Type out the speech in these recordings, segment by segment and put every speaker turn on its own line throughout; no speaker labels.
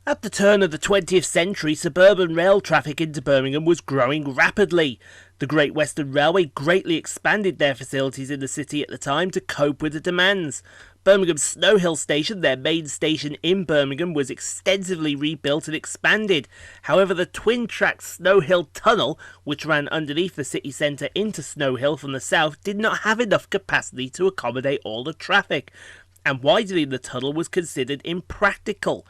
At the turn of the 20th century, suburban rail traffic into Birmingham was growing rapidly. The Great Western Railway greatly expanded their facilities in the city at the time to cope with the demands. Birmingham Snow Hill Station, their main station in Birmingham, was extensively rebuilt and expanded. However, the twin-track Snow Hill Tunnel, which ran underneath the city centre into Snow Hill from the south, did not have enough capacity to accommodate all the traffic, and widening the tunnel was considered impractical.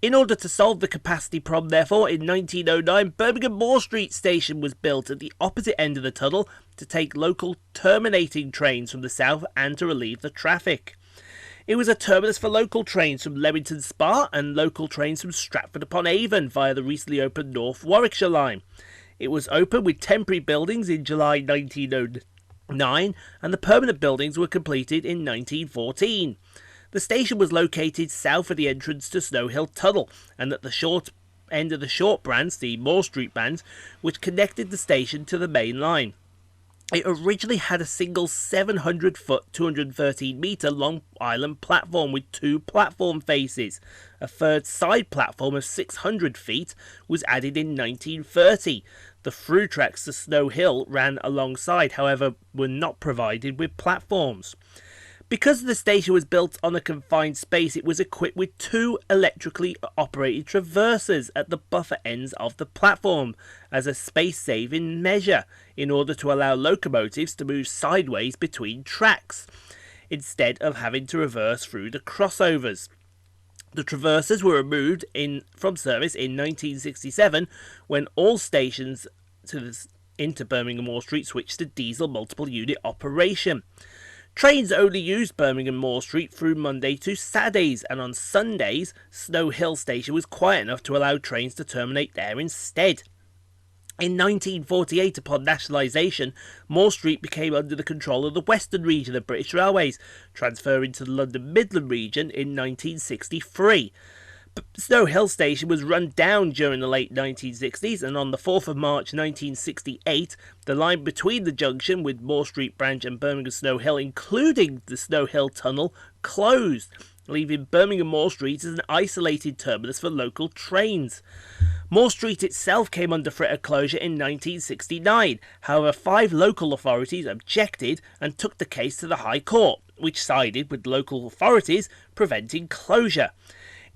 In order to solve the capacity problem, therefore, in 1909, Birmingham Moor Street station was built at the opposite end of the tunnel to take local terminating trains from the south and to relieve the traffic. It was a terminus for local trains from Leamington Spa and local trains from Stratford-upon-Avon via the recently opened North Warwickshire line. It was opened with temporary buildings in July 1909 and the permanent buildings were completed in 1914. The station was located south of the entrance to Snow Hill Tunnel and at the short end of the short branch, the Moor Street branch, which connected the station to the main line. It originally had a single 700-foot, 213-metre long island platform with two platform faces. A third side platform of 600 feet was added in 1930. The through tracks to Snow Hill ran alongside, however, were not provided with platforms. Because the station was built on a confined space, it was equipped with two electrically operated traversers at the buffer ends of the platform as a space-saving measure in order to allow locomotives to move sideways between tracks, instead of having to reverse through the crossovers. The traversers were removed from service in 1967 when all stations into Birmingham Moor Street switched to diesel multiple unit operation. Trains only used Birmingham Moor Street through Monday to Saturdays, and on Sundays, Snow Hill Station was quiet enough to allow trains to terminate there instead. In 1948, upon nationalisation, Moor Street became under the control of the Western region of British Railways, transferring to the London Midland region in 1963. Snow Hill Station was run down during the late 1960s, and on the 4th of March 1968, the line between the junction with Moor Street Branch and Birmingham Snow Hill, including the Snow Hill Tunnel, closed, leaving Birmingham Moor Street as an isolated terminus for local trains. Moor Street itself came under threat of closure in 1969. However, 5 local authorities objected and took the case to the High Court, which sided with local authorities preventing closure.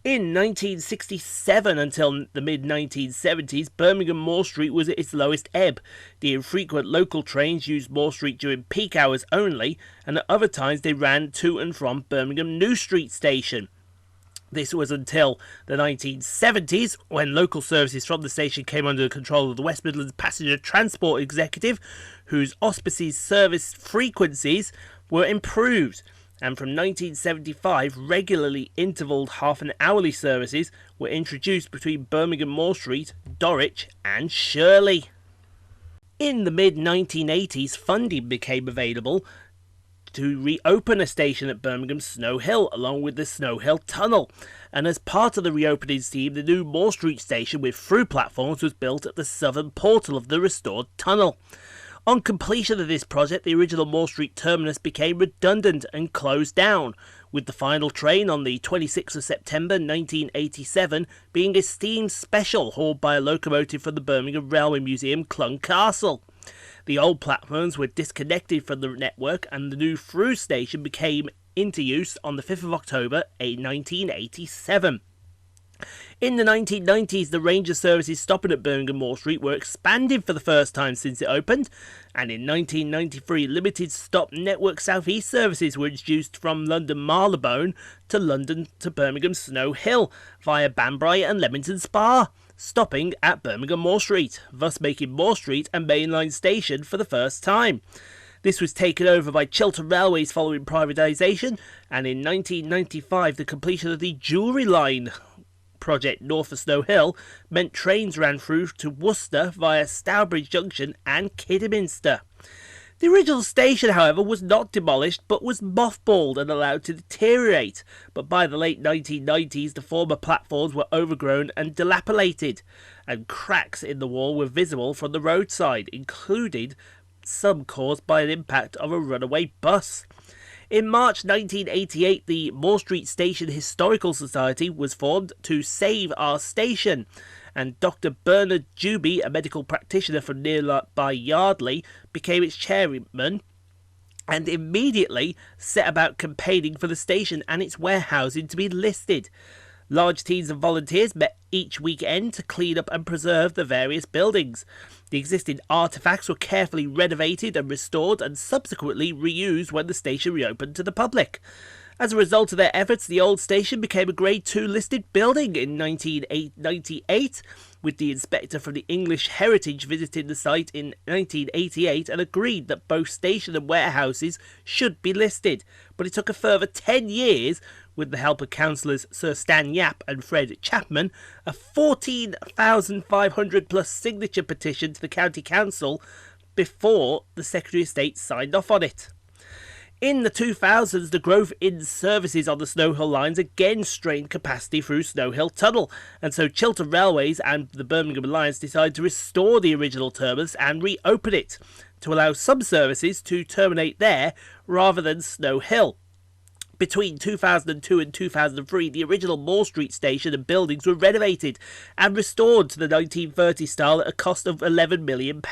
In 1967 until the mid-1970s, Birmingham Moor Street was at its lowest ebb. The infrequent local trains used Moor Street during peak hours only, and at other times they ran to and from Birmingham New Street Station. This was until the 1970s, when local services from the station came under the control of the West Midlands Passenger Transport Executive, whose auspices service frequencies were improved. And from 1975, regularly intervalled half-an-hourly services were introduced between Birmingham Moor Street, Dorwich and Shirley. In the mid-1980s, funding became available to reopen a station at Birmingham Snow Hill, along with the Snow Hill Tunnel. And as part of the reopening scheme, the new Moor Street station with through platforms was built at the southern portal of the restored tunnel. On completion of this project, the original Moor Street terminus became redundant and closed down, with the final train on the 26th of September 1987 being a steam special hauled by a locomotive from the Birmingham Railway Museum, Clun Castle. The old platforms were disconnected from the network and the new through station became into use on the 5th of October 1987. In the 1990s, the range of services stopping at Birmingham Moor Street were expanded for the first time since it opened, and in 1993, limited stop Network South East services were introduced from London Marylebone to London to Birmingham Snow Hill via Banbury and Leamington Spa, stopping at Birmingham Moor Street, thus making Moor Street a mainline station for the first time. This was taken over by Chiltern Railways following privatisation, and in 1995, the completion of the Jewellery Line project north of Snow Hill meant trains ran through to Worcester via Stourbridge Junction and Kidderminster. The original station, however, was not demolished but was mothballed and allowed to deteriorate, but by the late 1990s the former platforms were overgrown and dilapidated, and cracks in the wall were visible from the roadside, including some caused by an impact of a runaway bus. In March 1988, the Moor Street Station Historical Society was formed to save our station, and Dr. Bernard Juby, a medical practitioner from nearby Yardley, became its chairman and immediately set about campaigning for the station and its warehousing to be listed. Large teams of volunteers met each weekend to clean up and preserve the various buildings. The existing artefacts were carefully renovated and restored and subsequently reused when the station reopened to the public. As a result of their efforts, the old station became a Grade 2 listed building in 1998, with the inspector from the English Heritage visiting the site in 1988 and agreed that both station and warehouses should be listed. But it took a further 10 years, with the help of councillors Sir Stan Yap and Fred Chapman, a 14,500 plus signature petition to the County Council before the Secretary of State signed off on it. In the 2000s, the growth in services on the Snow Hill lines again strained capacity through Snow Hill Tunnel, and so Chiltern Railways and the Birmingham Alliance decided to restore the original terminus and reopen it, to allow some services to terminate there rather than Snow Hill. Between 2002 and 2003, the original Moor Street station and buildings were renovated and restored to the 1930 style at a cost of £11 million.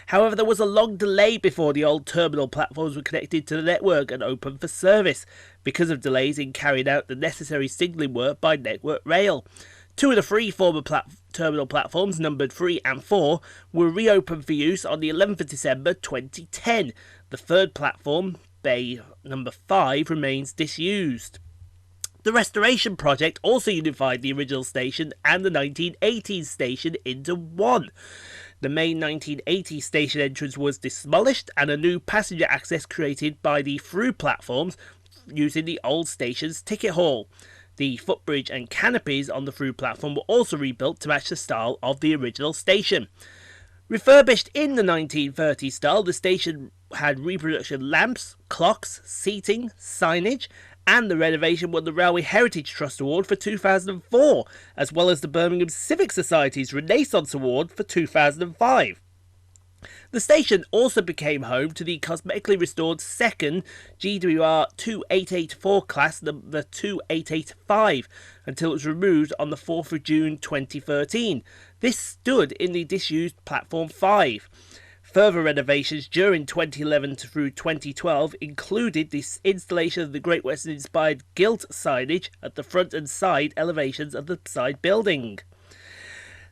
However, there was a long delay before the old terminal platforms were connected to the network and open for service, because of delays in carrying out the necessary signalling work by Network Rail. Two of the three former terminal platforms, numbered 3 and 4, were reopened for use on the 11th of December 2010. The third platform, Bay number 5, remains disused. The restoration project also unified the original station and the 1980s station into one. The main 1980 station entrance was demolished and a new passenger access created by the through platforms using the old station's ticket hall. The footbridge and canopies on the through platform were also rebuilt to match the style of the original station. Refurbished in the 1930s style, the station had reproduction lamps, clocks, seating, signage, and the renovation won the Railway Heritage Trust Award for 2004, as well as the Birmingham Civic Society's Renaissance Award for 2005. The station also became home to the cosmetically restored second GWR 2884 class number 2885 until it was removed on the 4th of June 2013. This stood in the disused Platform 5. Further renovations during 2011 through 2012 included the installation of the Great Western-inspired gilt signage at the front and side elevations of the side building.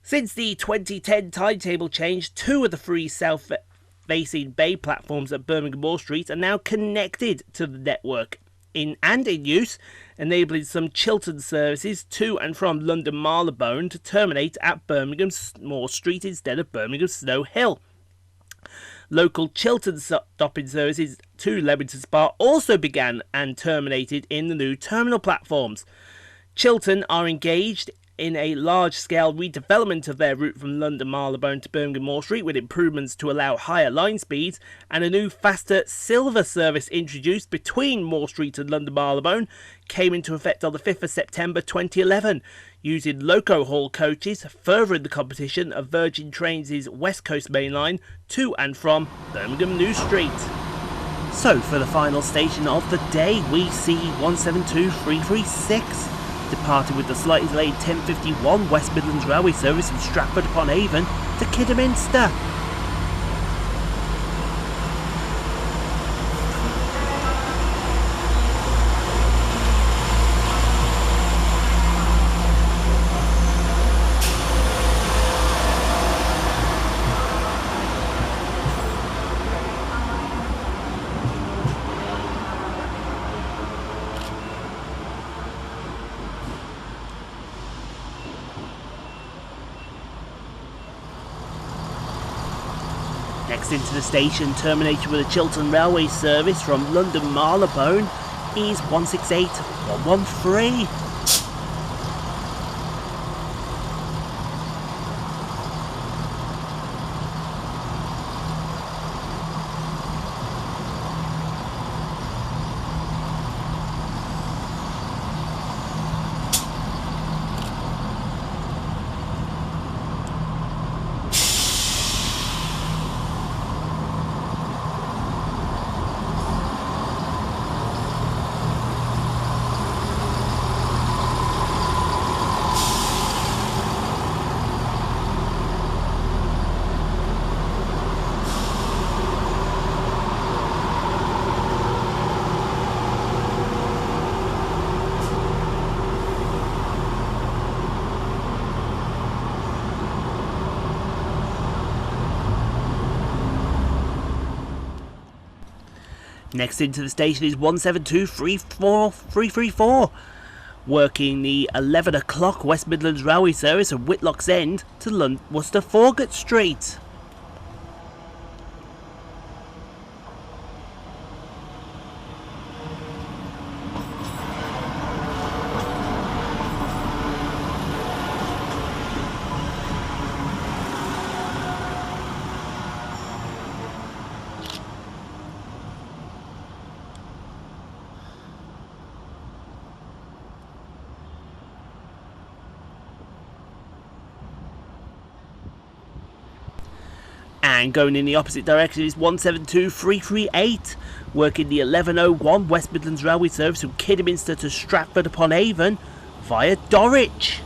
Since the 2010 timetable change, 2 of the 3 south-facing bay platforms at Birmingham Moor Street are now connected to the network in use, enabling some Chiltern services to and from London Marylebone to terminate at Birmingham Moor Street instead of Birmingham Snow Hill. Local Chiltern stopping services to Leamington Spa also began and terminated in the new terminal platforms. Chiltern are engaged in a large-scale redevelopment of their route from London Marylebone to Birmingham Moor Street, with improvements to allow higher line speeds, and a new faster silver service introduced between Moor Street and London Marylebone came into effect on the 5th of September 2011, using Loco Hall coaches, furthering the competition of Virgin Trains' West Coast Mainline to and from Birmingham New Street. So for the final station of the day, we see 172336. Departing with the slightly delayed 10:51 West Midlands Railway service from Stratford-upon-Avon to Kidderminster. Next into the station, terminated with a Chiltern Railway service from London Marylebone, is 168113. Next into the station is 172-334, working the 11 o'clock West Midlands Railway service from Whitlock's End to Worcester Foregate Street. And going in the opposite direction is 172-338, working the 11:01 West Midlands Railway service from Kidderminster to Stratford-upon-Avon via Dorwich.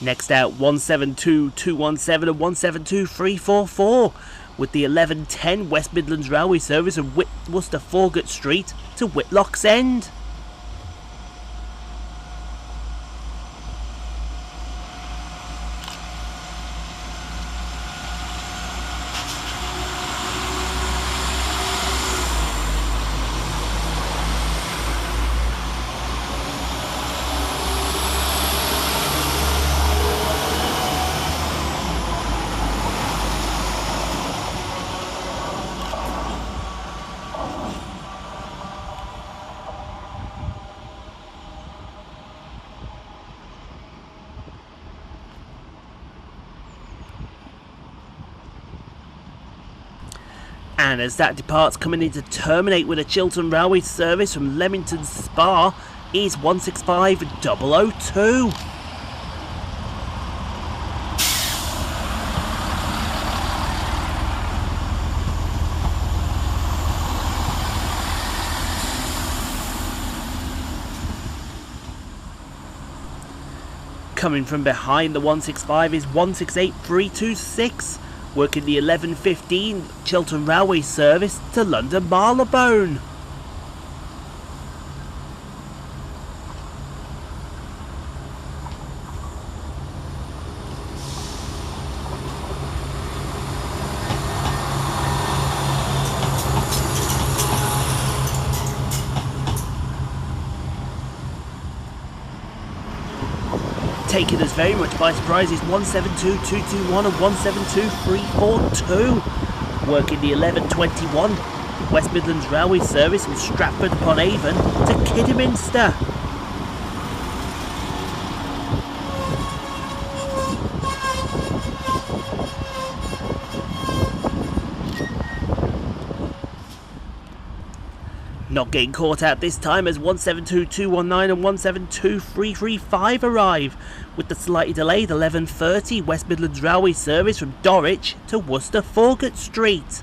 Next out, 172-217 and 172-344, with the 11:10 West Midlands Railway service from Worcester Foregate Street to Whitlock's End. And as that departs, coming in to terminate with a Chiltern Railway service from Leamington Spa is 165-002. Coming from behind the 165 is 168-326. Working the 11:15 Chiltern Railway service to London Marylebone. Taking us very much by surprise is 172-221 and 172-342, working the 11:21 West Midlands Railway service from Stratford-upon-Avon to Kidderminster. Not getting caught out this time as 172-219 and 172-335 arrive, with the slightly delayed 11:30 West Midlands Railway service from Dorwich to Worcester Foregate Street.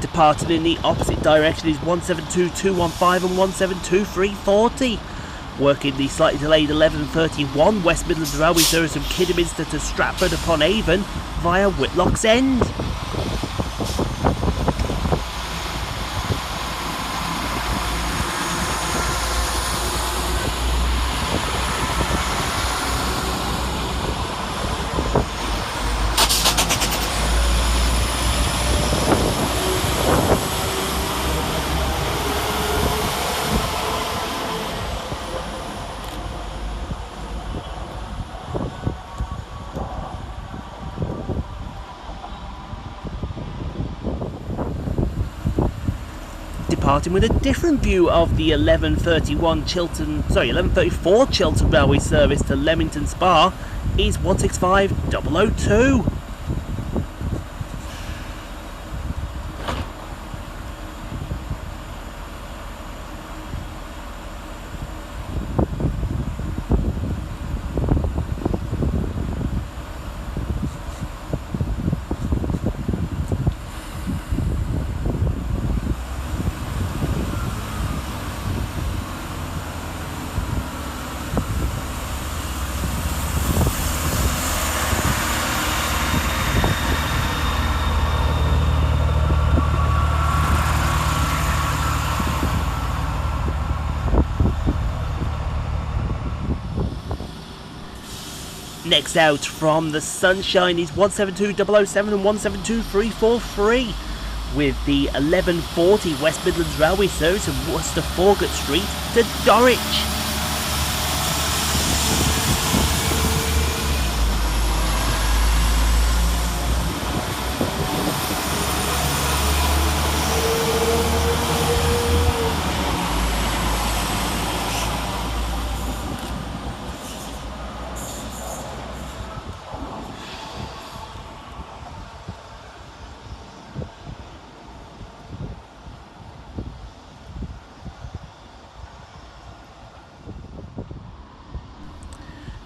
Departing in the opposite direction is 172-215 and 172-340, working the slightly delayed 11:31 West Midlands Railway service from Kidderminster to Stratford-upon-Avon via Whitlock's End. departing with a different view of the 1134 Chiltern Railway service to Leamington Spa is 165002. Next out from the Sunshine is 172007 and 172343 with the 1140 West Midlands Railway service from Worcester Forgate Street to Dorwich.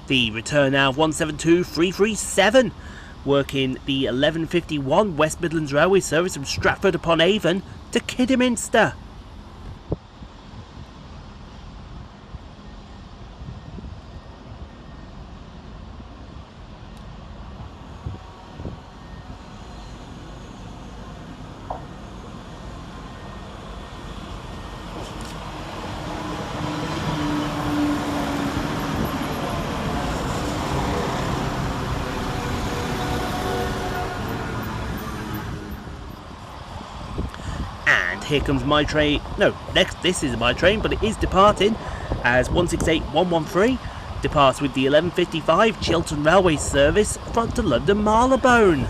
The return now of 172337, working the 1151 West Midlands Railway service from Stratford-upon-Avon to Kidderminster. Here comes my train. No, this is my train, but it is departing as 168113 departs with the 1155 Chiltern Railway service from to London Marylebone.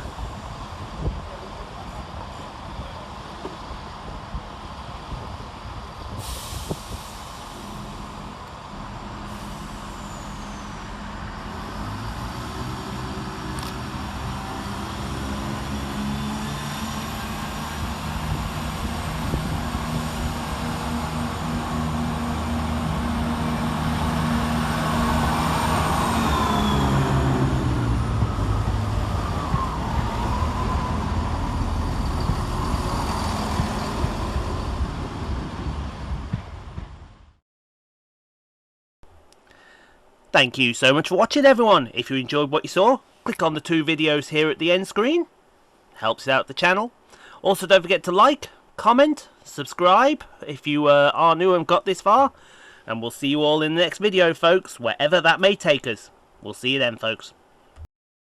Thank you so much for watching, everyone. If you enjoyed what you saw, click on the 2 videos here at the end screen. Helps out the channel. Also, don't forget to like, comment, subscribe if you are new and got this far. And we'll see you all in the next video, folks, wherever that may take us. We'll see you then, folks.